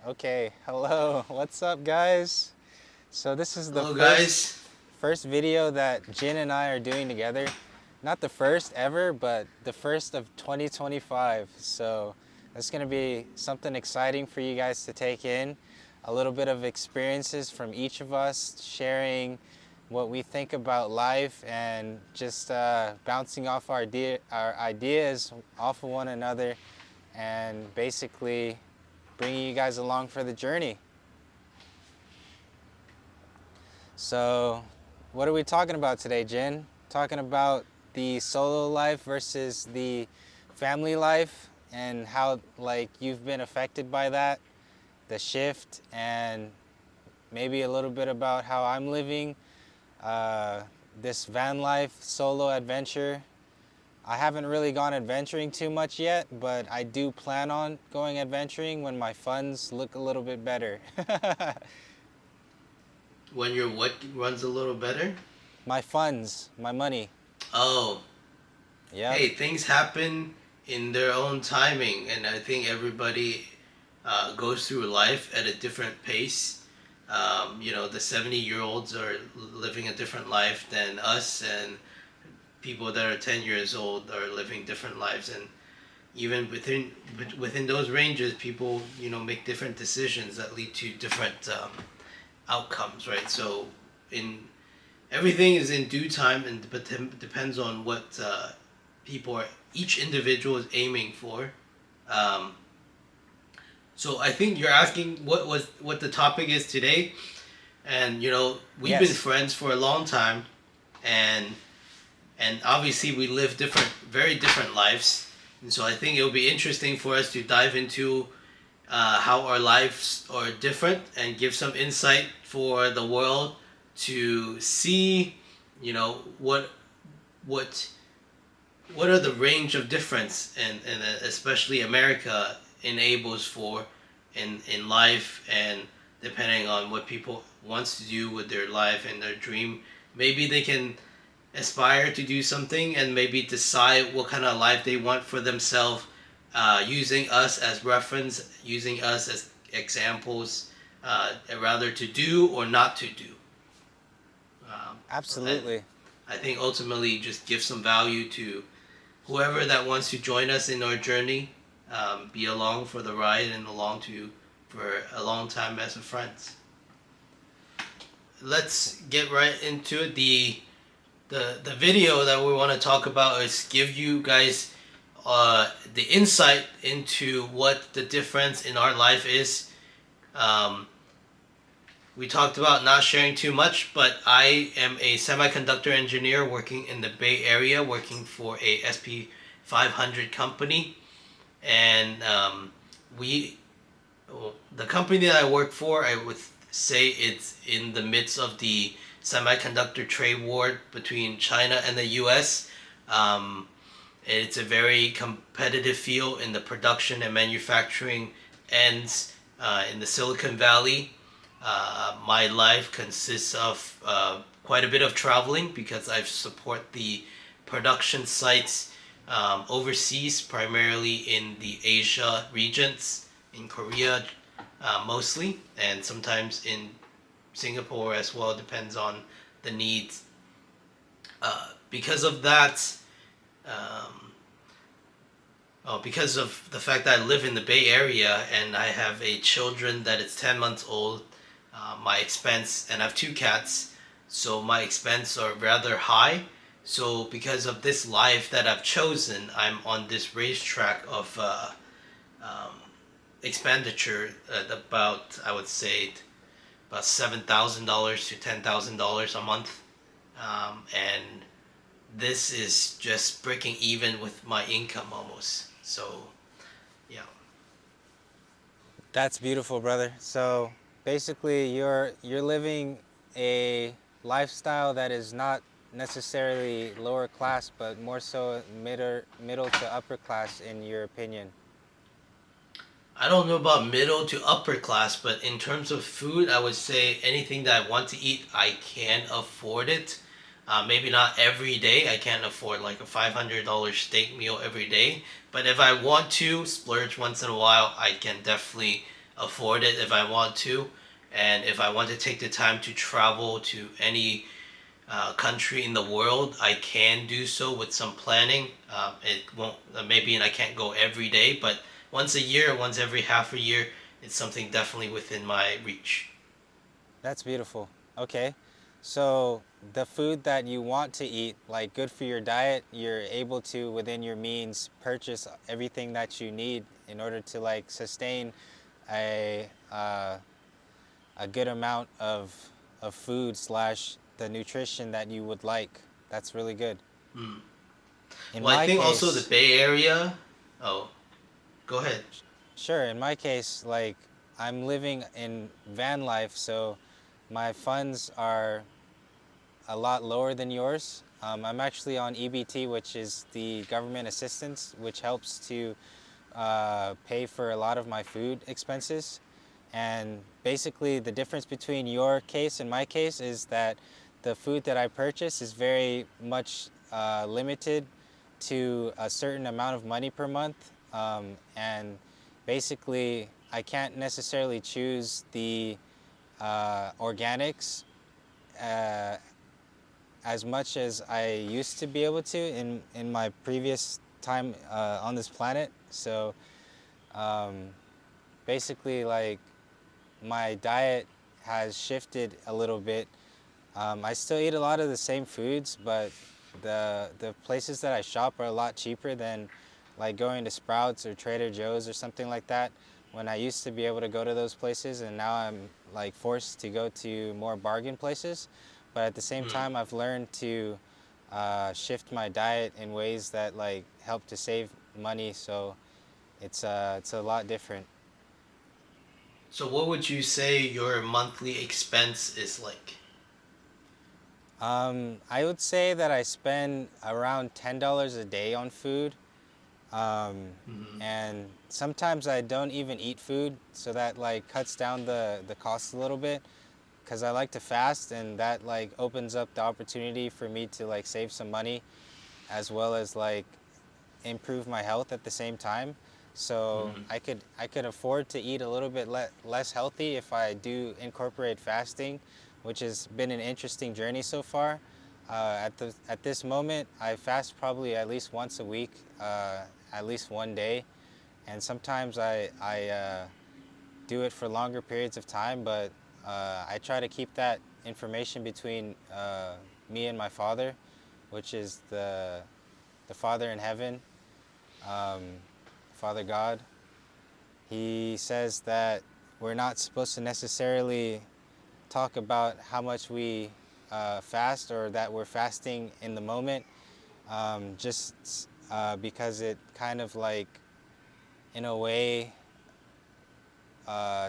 Okay, hello. What's up, guys? So this is the Hello, first guys. first video that Jin and I are doing together. Not the first ever, but the first of 2025. So that's going to be something exciting for you guys to take in. A little bit of experiences from each of us, sharing what we think about life and just bouncing off our ideas off of one another, and basically bringing you guys along for the journey. So, what are we talking about today, Jen? Talking about the solo life versus the family life and how like you've been affected by that, the shift, and maybe a little bit about how I'm living uh, this van life solo adventure. I haven't really gone adventuring too much yet, but I do plan on going adventuring when my funds look a little bit better. When your what runs a little better? My funds, my money. Oh, Yep. hey, things happen in their own timing, and I think everybody goes through life at a different pace. The 70-year-olds are living a different life than us, and people that are 10 years old are living different lives. And even within those ranges, people make different decisions that lead to different outcomes, right? So in everything is in due time, and depends on what each individual is aiming for. Um, so I think you're asking what the topic is today, and we've been Yes. friends for a long time, and obviously we live very different lives, and so I think it'll be interesting for us to dive into how our lives are different and give some insight for the world to see, what what what are the range of difference, and especially America enables for in life, and depending on what people wants to do with their life and their dream, maybe they can aspire to do something and maybe decide what kind of life they want for themselves, using us as reference, using us as examples, rather to do or not to do. And Absolutely. I think ultimately just give some value to whoever that wants to join us in our journey, be along for the ride and along to for a long time as a friends. Let's get right into it. The video that we want to talk about is give you guys the insight into what the difference in our life is. Um, we talked about not sharing too much, but I am a semiconductor engineer working in the Bay Area, working for a SP 500 company, and we the company that I work for, I would say it's in the midst of the semiconductor trade war between China and the U.S. Um, it's a very competitive field in the production and manufacturing ends, in the Silicon Valley. My life consists of quite a bit of traveling because I support the production sites overseas, primarily in the Asia regions, in Korea mostly, and sometimes in Singapore as well, depends on the needs. Because of that, um, because of the fact that I live in the Bay Area and I have a children that is 10 months old, my expense, and I have two cats, so my expense are rather high. So because of this life that I've chosen, I'm on this racetrack of um, expenditure at about, I would say, about $7,000 to $10,000 a month, and this is just breaking even with my income almost. So, yeah. That's beautiful, brother. So basically, you're living a lifestyle that is not necessarily lower class, but more so middle to upper class, in your opinion. I don't know about middle to upper class, but in terms of food, I would say anything that I want to eat, I can afford it. Maybe not every day. I can't afford like a $500 steak meal every day. But if I want to splurge once in a while, I can definitely afford it if I want to, and if I want to take the time to travel to any country in the world, I can do so with some planning. It won't maybe, and I can't go every day, but once a year, once every half a year, it's something definitely within my reach. That's beautiful. Okay. So the food that you want to eat, like good for your diet, you're able to within your means purchase everything that you need in order to like sustain a uh, a good amount of food slash the nutrition that you would like. That's really good. Hmm. In Well, I my think also the case, Bay Area. Oh, go ahead. sure. In my case, like I'm living in van life, so my funds are a lot lower than yours. I'm actually on EBT, which is the government assistance, which helps to pay for a lot of my food expenses. And basically, the difference between your case and my case is that the food that I purchase is very much limited to a certain amount of money per month. And basically, I can't necessarily choose the organics uh, as much as I used to be able to in my previous time on this planet. So um, basically, like my diet has shifted a little bit. I still eat a lot of the same foods, but the places that I shop are a lot cheaper than like going to Sprouts or Trader Joe's or something like that. When I used to be able to go to those places, and now I'm like forced to go to more bargain places. But at the same Hmm. time, I've learned to shift my diet in ways that like help to save money. So it's a lot different. So, what would you say your monthly expense is like? I would say that I spend around $10 a day on food. Hmm. And sometimes I don't even eat food, so that like cuts down the cost a little bit because I like to fast, and that like opens up the opportunity for me to like save some money as well as like improve my health at the same time. So Hmm. I could afford to eat a little bit less healthy if I do incorporate fasting, which has been an interesting journey so far. At this moment, I fast probably at least once a week, at least one day, and sometimes I do it for longer periods of time. But I try to keep that information between me and my Father, which is the Father in heaven, um, Father God. He says that we're not supposed to necessarily talk about how much we fast or that we're fasting in the moment, just because it kind of like, in a way,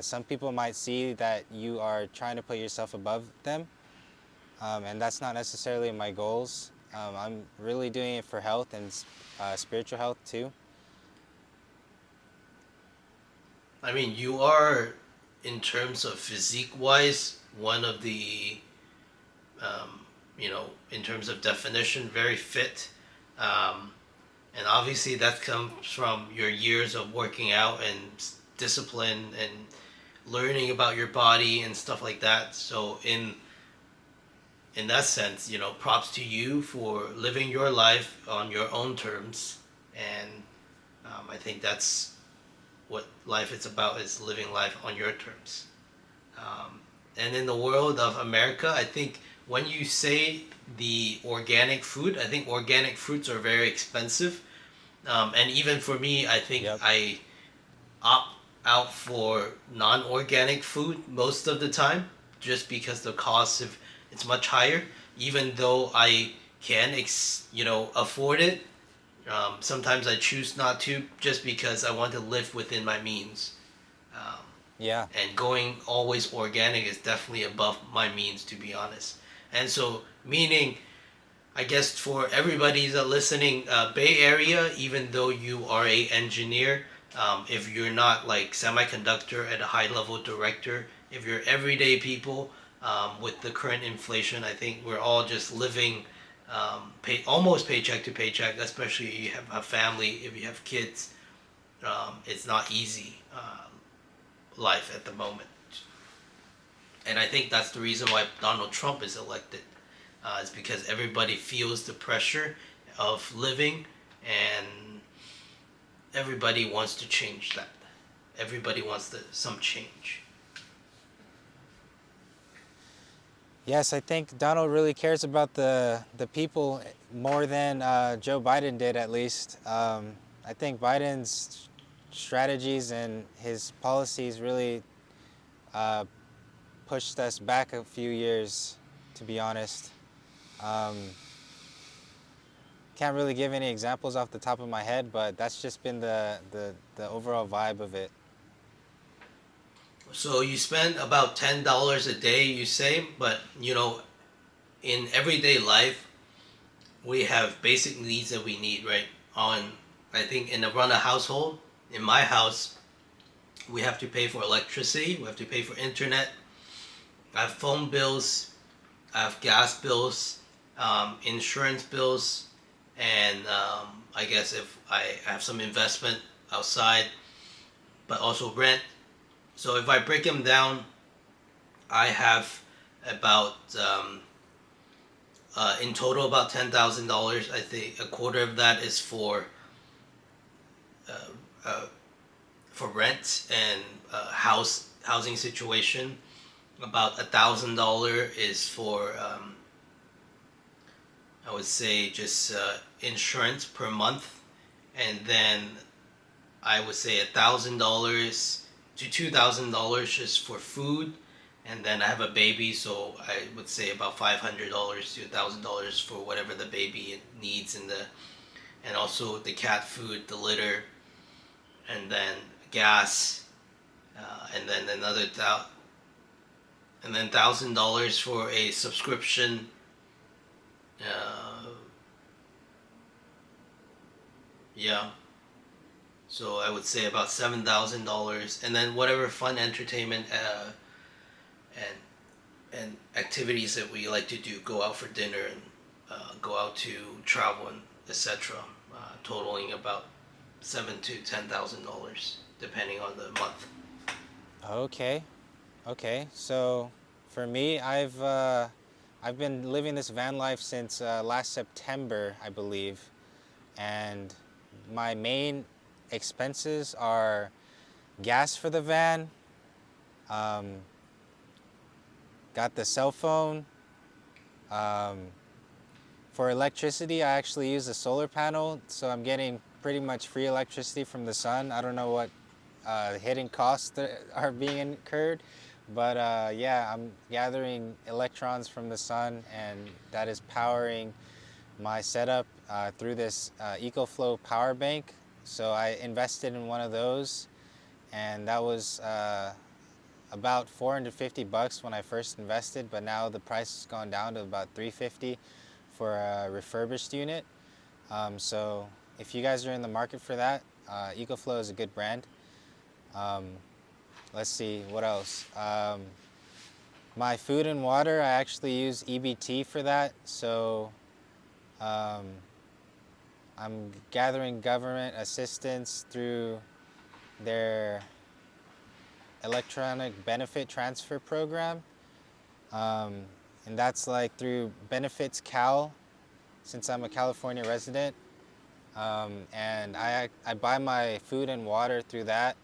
some people might see that you are trying to put yourself above them, and that's not necessarily my goals. I'm really doing it for health and spiritual health too. I mean, you are, in terms of physique wise, one of the, um, in terms of definition, very fit. Um, and obviously, that comes from your years of working out and discipline and learning about your body and stuff like that. So, in that sense, props to you for living your life on your own terms. And I think that's what life is about, is living life on your terms. Um, and in the world of America, I think when you say the organic food, I think organic fruits are very expensive. And even for me, I think Yep. I opt out for non-organic food most of the time, just because the cost of it's much higher. Even though I can, afford it, sometimes I choose not to, just because I want to live within my means. Um, Yeah. and going always organic is definitely above my means, to be honest. And so, meaning, I guess for everybody that listening, Bay Area, even though you are a engineer, if you're not like semiconductor at a high level director, if you're everyday people, with the current inflation, I think we're all just living, almost paycheck to paycheck. Especially if you have a family, if you have kids, it's not easy. life at the moment. And I think that's the reason why Donald Trump is elected. Is because everybody feels the pressure of living, and everybody wants to change that. Everybody wants some change. Yes, I think Donald really cares about the people more than Joe Biden did, at least. I think Biden's strategies and his policies really uh, pushed us back a few years, to be honest. Um, can't really give any examples off the top of my head, but that's just been the overall vibe of it. So you spend about $10 a day, you say, but in everyday life, we have basic needs that we need, right? I think in a run a household, in my house, we have to pay for electricity, we have to pay for internet, I have phone bills, I have gas bills, insurance bills, and I guess if I have some investment outside, but also rent. So if I break them down, I have about in total about $10,000. I think a quarter of that is uh, uh, for rent and housing situation. About $1,000 is for I would say just insurance per month, and then I would say $1,000 to $2,000 is for food, and then I have a baby, so I would say about $500 to $1,000 for whatever the baby needs and also the cat food, the litter, and then gas, and then and then $1,000 for a subscription. Uh, yeah, so I would say about $7,000, and then whatever fun entertainment and activities that we like to do, go out for dinner and go out to travel and etc. Totaling about $7,000 to $10,000 depending on the month. Okay, okay. So for me, I've been living this van life since last September, I believe, and my main expenses are gas for the van, um, got the cell phone. Um, for electricity, I actually use a solar panel, so I'm getting pretty much free electricity from the sun. I don't know what hidden costs that are being incurred, but yeah, I'm gathering electrons from the sun, and that is powering my setup through this EcoFlow power bank. So I invested in one of those, and that was about $450 when I first invested, but now the price has gone down to about $350 for a refurbished unit. So if you guys are in the market for that, EcoFlow is a good brand. Um, let's see, what else? My food and water, I actually use EBT for that. So um, I'm gathering government assistance through their electronic benefit transfer program. Um, and that's like through Benefits Cal, since I'm a California resident. And I buy my food and water through that.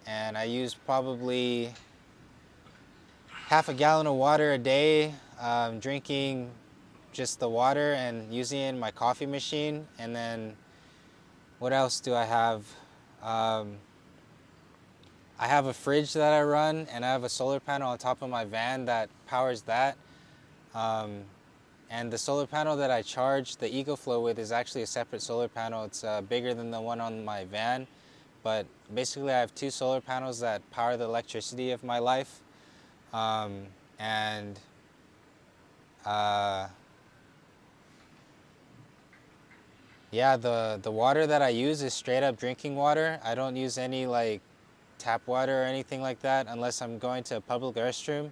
And I use probably half a gallon of water a day, drinking just the water and using it in my coffee machine. And then what else do I have? Um, I have a fridge that I run, and I have a solar panel on top of my van that powers that. Um, and the solar panel that I charge the EcoFlow with is actually a separate solar panel. It's bigger than the one on my van. But basically, I have two solar panels that power the electricity of my life. Um, and uh, yeah, the water that I use is straight up drinking water. I don't use any like tap water or anything like that unless I'm going to a public restroom.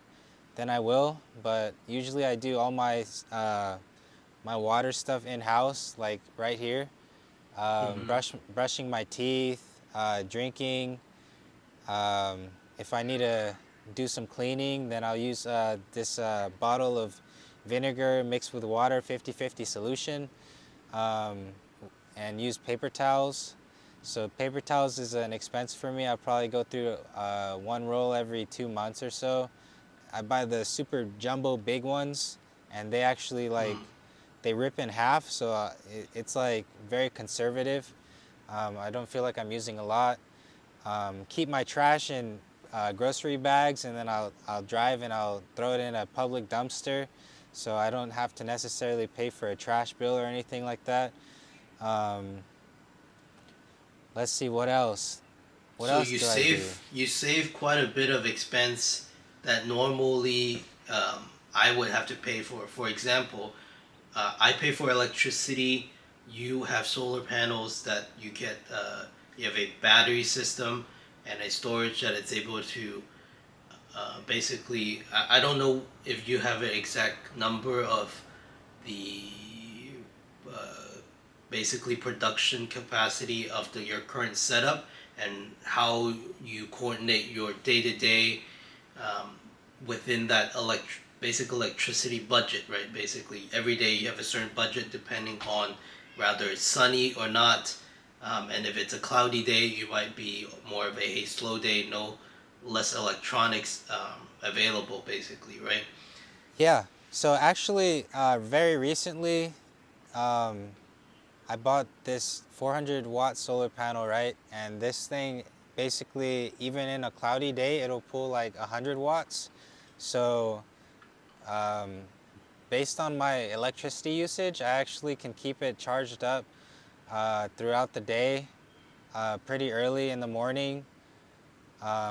Then I will. But usually I do all my water stuff in house, like right here. Mm-hmm. Brushing my teeth, drinking, um, if I need to do some cleaning, then I'll use this bottle of vinegar mixed with water, 50-50 solution, um, and use paper towels. So paper towels is an expense for me. I'll probably go through one roll every 2 months or so. I buy the super jumbo big ones, and they actually like Mm. they rip in half, so it's like very conservative. I don't feel like I'm using a lot. Keep my trash in grocery bags, and then I'll drive and I'll throw it in a public dumpster, so I don't have to necessarily pay for a trash bill or anything like that. Um, let's see what else. What So else do I do? you save quite a bit of expense that normally I would have to pay for. For example, I pay for electricity. You have solar panels that you get. You have a battery system and a storage that it's able to basically. I don't know if you have an exact number of the uh, basically production capacity of your current setup and how you coordinate your day to day within that basic electricity budget, right? Basically, every day you have a certain budget depending on whether it's sunny or not. And if it's a cloudy day, you might be more of a slow day, no less electronics available, basically, right? Yeah. So actually, very recently, um, I bought this 400-watt solar panel, right? And this thing, basically, even in a cloudy day, it'll pull like 100 watts. So um, based on my electricity usage, I actually can keep it charged up throughout the day, pretty early in the morning.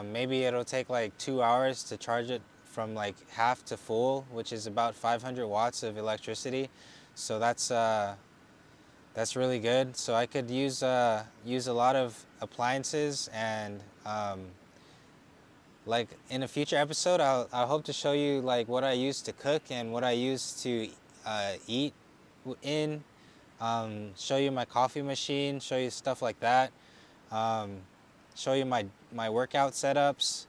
Maybe it'll take like 2 hours to charge it from like half to full, which is about 500 watts of electricity. So that's really good. So I could use a lot of appliances, and like in a future episode, I'll hope to show you like what I use to cook and what I use to eat in. Show you my coffee machine. Show you stuff like that. Um, Show you my workout setups.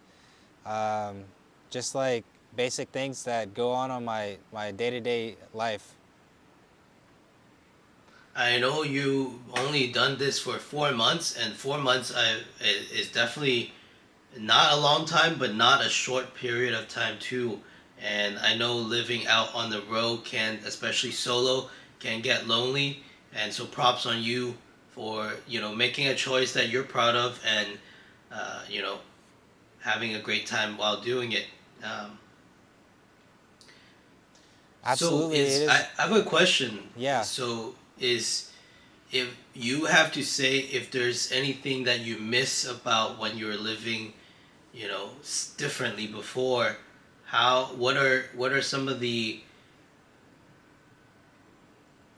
Um, just like basic things that go on my day-to-day life. I know you only done this for 4 months, and 4 months is definitely not a long time, but not a short period of time too. And I know living out on the road can, especially solo, can get lonely. And so props on you for making a choice that you're proud of and uh, you know having a great time while doing it. Um, so Absolutely, it is is. I have a question. Yeah. So is if you have to say if there's anything that you miss about when you were living differently before, how what are some of the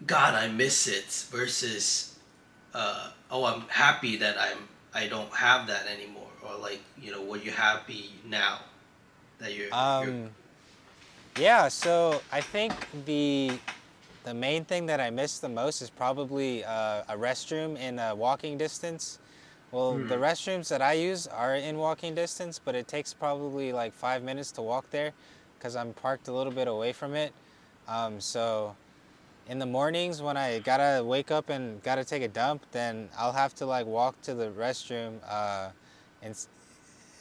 god I miss it versus oh I'm happy that I don't have that anymore, or like were you happy now that you're Um, yeah. So I think the main thing that I miss the most is probably a restroom in walking distance. Well, the hmm, restrooms that I use are in walking distance, but it takes probably like 5 minutes to walk there because I'm parked a little bit away from it. So in the mornings when I gotta wake up and gotta take a dump, then I'll have to like walk to the restroom, and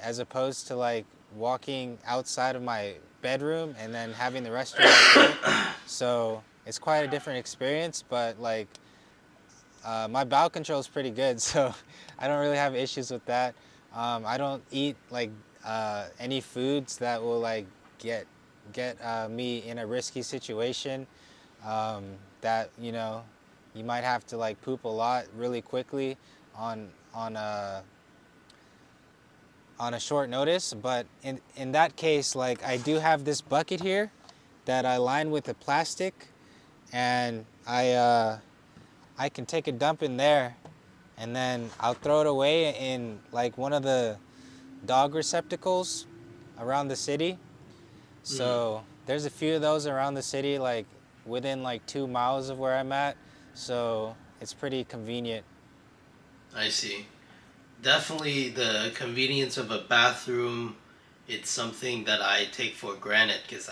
as opposed to like walking outside of my bedroom and then having the restroom right there. So it's quite a different experience, but like my bowel control is pretty good, so I don't really have issues with that. I don't eat like any foods that will like get me in a risky situation. Um, that you might have to like poop a lot really quickly on on a short notice. But in that case, like I do have this bucket here that I line with the plastic, and I can take a dump in there, and then I'll throw it away in like one of the dog receptacles around the city. hmm, So there's a few of those around the city, like within like 2 miles of where I'm at. So it's pretty convenient. I see. definitely the convenience of a bathroom. It's something that I take for granted because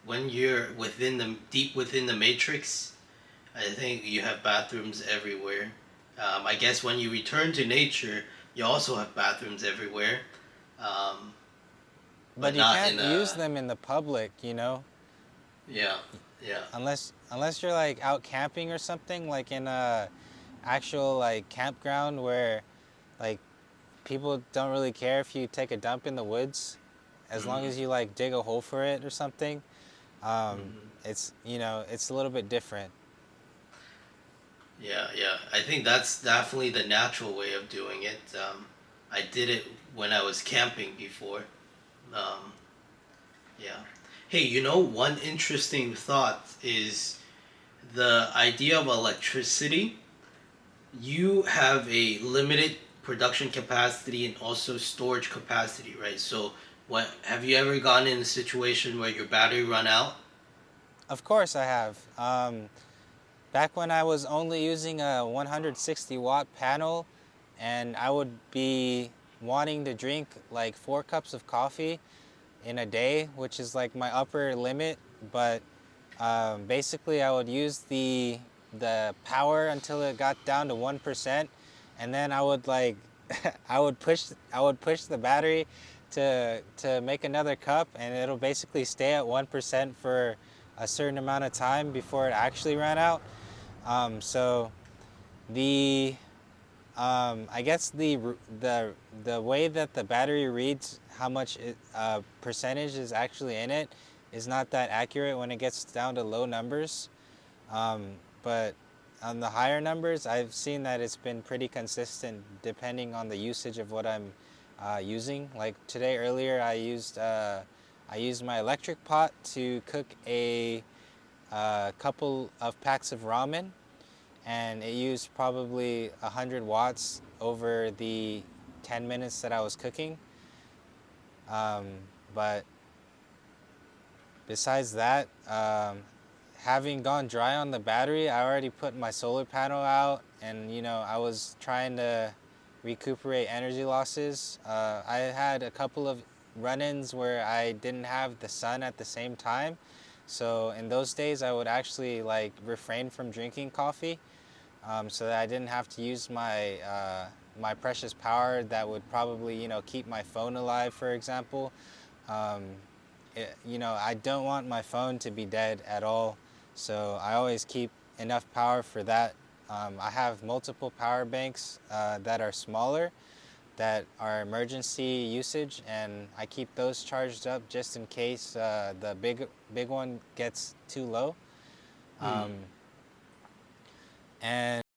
when you're within the deep within the matrix, I think you have bathrooms everywhere. I guess when you return to nature, you also have bathrooms everywhere, um, But but you not in can't use a them in the public, you know, yeah, yeah. unless you're like out camping or something, like in a actual like campground where like people don't really care if you take a dump in the woods, as long Hmm. as you like dig a hole for it or something. Hmm. It's it's a little bit different. Yeah, yeah. I think that's definitely the natural way of doing it. I did it when I was camping before. Um, yeah. Hey, one interesting thought is the idea of electricity. You have a limited production capacity and also storage capacity, right? So, what have you ever gotten in a situation where your battery run out? Of course, I have. Back when I was only using a 160-watt panel, and I would be wanting to drink like 4 cups of coffee in a day, which is like my upper limit. But basically, I would use the power until it got down to 1%, and then I would like I would push the battery to make another cup, and it'll basically stay at 1% for a certain amount of time before it actually ran out. So the I guess the way that the battery reads how much percentage is actually in it is not that accurate when it gets down to low numbers. But on the higher numbers, I've seen that it's been pretty consistent depending on the usage of what I'm using. Like today earlier, I used my electric pot to cook a couple of packs of ramen, and it used probably 100 watts over the 10 minutes that I was cooking. But besides that, having gone dry on the battery, I already put my solar panel out, and I was trying to recuperate energy losses. I had a couple of run-ins where I didn't have the sun at the same time, so in those days I would actually like refrain from drinking coffee, so that I didn't have to use my precious power that would probably keep my phone alive, for example. Um, I don't want my phone to be dead at all, so I always keep enough power for that. I have multiple power banks that are smaller, that are emergency usage, and I keep those charged up just in case the big one gets too low. Hmm. And